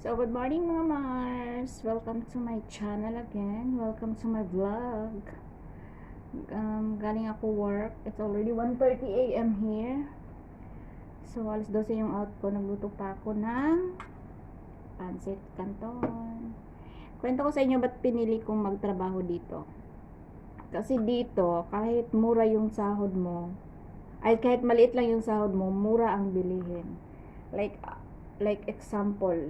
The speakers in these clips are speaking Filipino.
So, good morning mga Mars! Welcome to my channel again. Welcome to my vlog. Galing ako work. It's already 1:30 a.m. here. So, alas 12 yung out ko. Nagluto pa ako ng pancit canton. Kwento ko sa inyo ba't pinili kong magtrabaho dito. Kasi dito, kahit mura yung sahod mo, ay kahit maliit lang yung sahod mo, mura ang bilihin. Like example,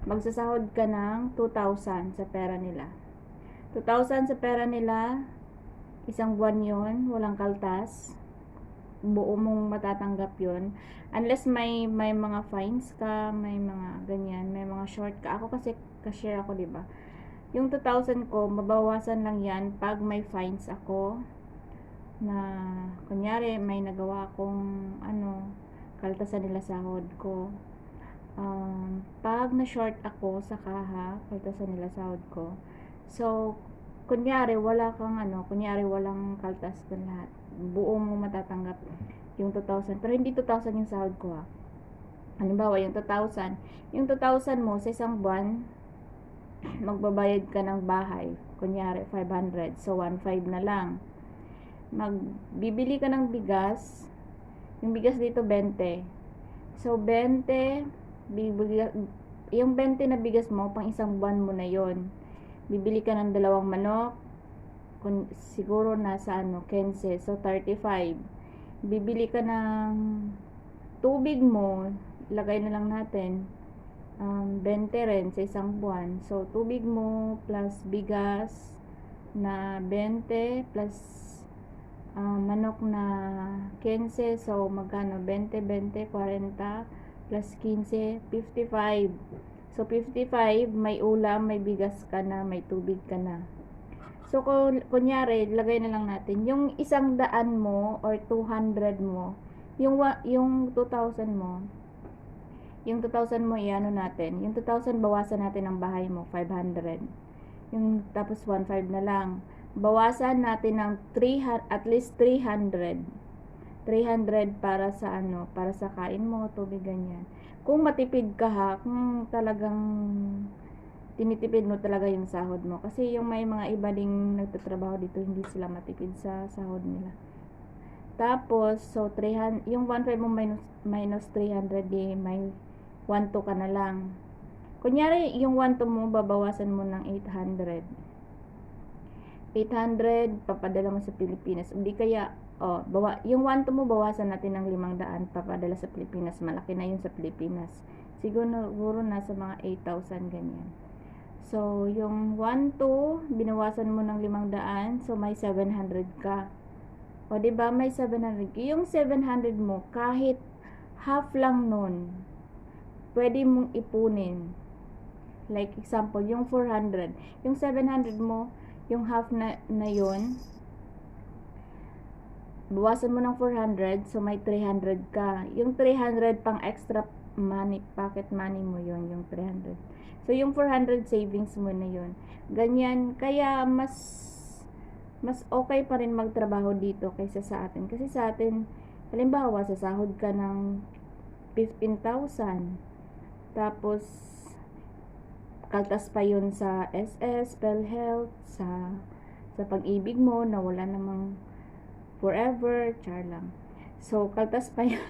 magsasahod ka ng 2,000 sa pera nila. 2,000 sa pera nila, isang buwan yon, walang kaltas. Buo mong matatanggap yon. Unless may mga fines ka, may mga ganyan, may mga short ka. Ako kasi cashier ako, 'di ba? Yung 2,000 ko, mabawasan lang yan pag may fines ako na kunyari may nagawa akong kaltasan nila sahod ko. Pag na-short ako sa kaha, kaltasan nila sahod ko. So, kunyari walang kaltas na lahat. Buo mo matatanggap yung 2,000. Pero hindi 2,000 yung sahod ko ha. Halimbawa, yung 2,000 mo sa isang buwan, magbabayad ka ng bahay. Kunyari, 500. So, 1,500 na lang. Magbibili ka ng bigas. Yung bigas dito, 20. So, 20, yung 20 na bigas mo, pang isang buwan mo na yon. Bibili ka ng 2 manok, siguro nasa 15, so 35. Bibili ka ng tubig mo, lagay na lang natin, 20 rin sa isang buwan. So, tubig mo plus bigas na 20 plus manok na 15. So, magkano? 20, 20, 40 plus 15, 55. So, 55, may ulam, may bigas ka na, may tubig ka na. So, kunyari, lagay na lang natin, yung 100 mo or 200 mo, yung 2,000 mo, natin. Yung 2,000, bawasan natin ang bahay mo, 500. Tapos 1,500 na lang. Bawasan natin ng at least 300. 300 para sa kain mo, tubig, ganyan. Kung matipid ka ha, kung talagang tinitipid mo talaga yung sahod mo. Kasi yung may mga iba ding nagtatrabaho dito, hindi sila matipid sa sahod nila. Tapos, so 300, yung 1,500 mo minus 300, may 1,200 ka na lang. Kunyari, yung 1,200 mo, babawasan mo ng 800. 800, papadala mo sa Pilipinas. Hindi kaya, yung 1,200 mo, bawasan natin ng 500, papadala sa Pilipinas. Malaki na yun sa Pilipinas. Siguro nasa mga 8,000, ganyan. So, yung 1,200, binawasan mo ng 500, so may 700 ka. O, diba, may 700. Yung 700 mo, kahit half lang nun, pwede mong ipunin. Like, example, yung 400. Yung 700 mo, yung half na yun, bawasan mo ng 400, so may 300 ka. Yung 300 pang extra money, pocket money mo yun, yung 300. So, yung 400 savings mo na yun. Ganyan, kaya mas okay pa rin magtrabaho dito kaysa sa atin. Kasi sa atin, halimbawa, sasahod ka ng 15,000. Tapos, kaltas pa yun sa SS, PhilHealth, sa pag-ibig mo, na wala namang forever, char lang. So, kaltas pa yun.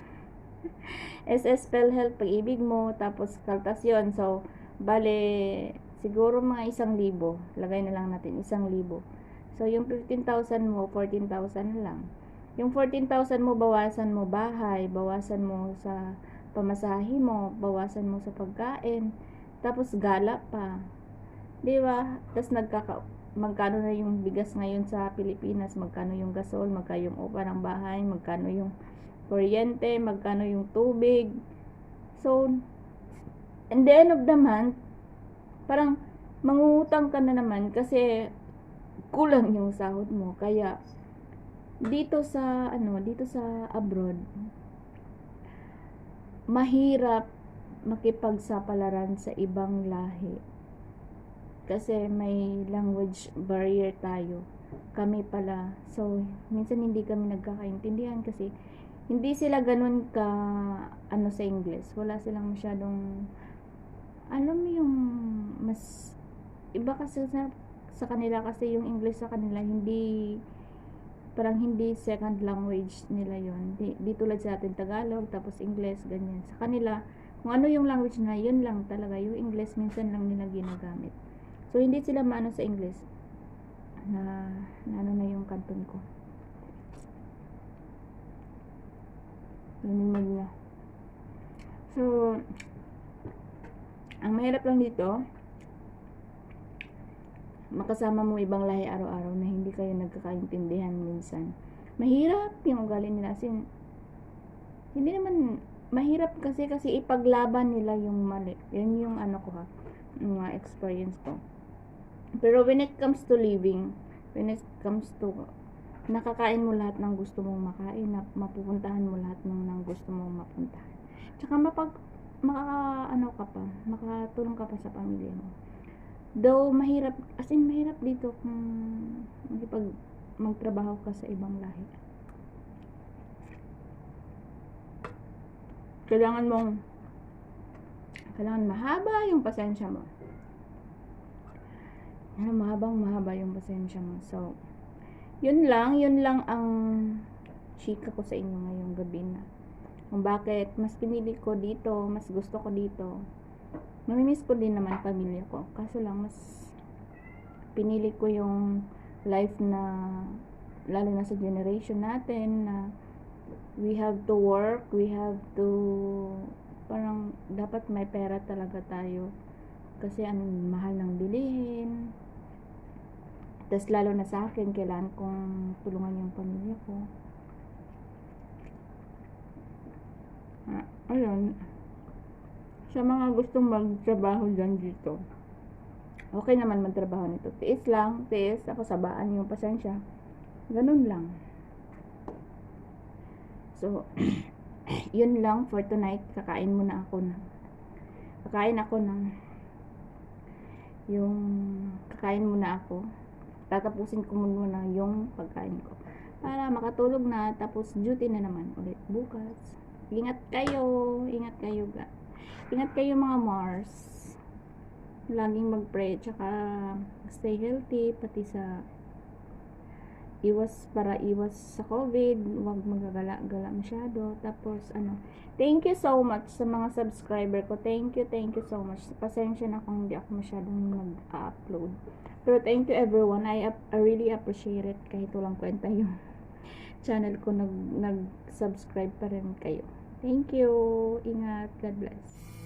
SS, PhilHealth, pag-ibig mo, tapos kaltas yun. So, bale, siguro mga 1,000. Lagay na lang natin, 1,000. So, yung 15,000 mo, 14,000 na lang. Yung 14,000 mo, bawasan mo bahay, bawasan mo sa pamasahe mo, bawasan mo sa pagkain, tapos gala pa. Di ba? Tapos magkano na yung bigas ngayon sa Pilipinas, magkano yung gasol, magkano yung upa ng bahay, magkano yung kuryente, magkano yung tubig. So, in the end of the month, parang mangungutang ka na naman kasi kulang yung sahod mo. Kaya dito sa abroad, mahirap makipagsapalaran sa ibang lahi. Kasi may language barrier tayo. Kami pala. So, minsan hindi kami nagkakaintindihan kasi hindi sila ganun ka sa English. Wala silang masyadong alam mo yung mas iba kasi sa kanila, kasi yung English sa kanila hindi, parang hindi second language nila yon. Di tulad sa atin Tagalog tapos English ganyan. Sa kanila kung ano yung language na yun lang talaga, yung English minsan lang nila ginagamit. So hindi sila maano sa English na ano na yung kanton ko. Lunimag na. So ang mahirap lang dito, makasama mo ibang lahi araw-araw na hindi kayo nagkakaintindihan minsan. Mahirap yung ugali nila. Hindi naman mahirap kasi ipaglaban nila yung mali. Yan yung ano ko ha, yung mga experience ko. Pero when it comes to living, when it comes to nakakain mo lahat ng gusto mong makain, mapupuntahan mo lahat ng gusto mong mapuntahan. Tsaka makatulong ka pa sa pamilya mo. Though mahirap, as in mahirap dito kung magtrabaho ka sa ibang lahi. Kailangan mahaba yung pasensya mo. Mahaba yung pasensya mo. So, yun lang ang chika ko sa inyo ngayong gabi na. Kung bakit mas pinili ko dito, mas gusto ko dito. Mamimiss ko din naman pamilya ko. Kaso lang, mas pinili ko yung life na, lalo na sa generation natin, na we have to work, we have to, parang dapat may pera talaga tayo. Kasi ang mahal ng bilihin. Tapos lalo na sa akin, kailangan kong tulungan yung pamilya ko. Ayun. Sa mga gustong magtrabaho dyan dito, okay naman magtrabaho nito. Tiis lang, tapos sabaan yung pasensya. Ganun lang. So, yun lang for tonight. Kakain ako tatapusin ko muna yung pagkain ko para makatulog na, tapos duty na naman ulit bukas. Ingat kayo mga Mars, laging mag-pray, tsaka stay healthy, pati sa iwas sa COVID, huwag magagala-gala masyado. Tapos thank you so much sa mga subscriber ko. Thank you so much. Pasensya na kung hindi ako masyadong nag-upload. Pero thank you everyone. I really appreciate it. Kahit walang kwenta yung channel ko, nag-subscribe pa rin kayo. Thank you. Ingat. God bless.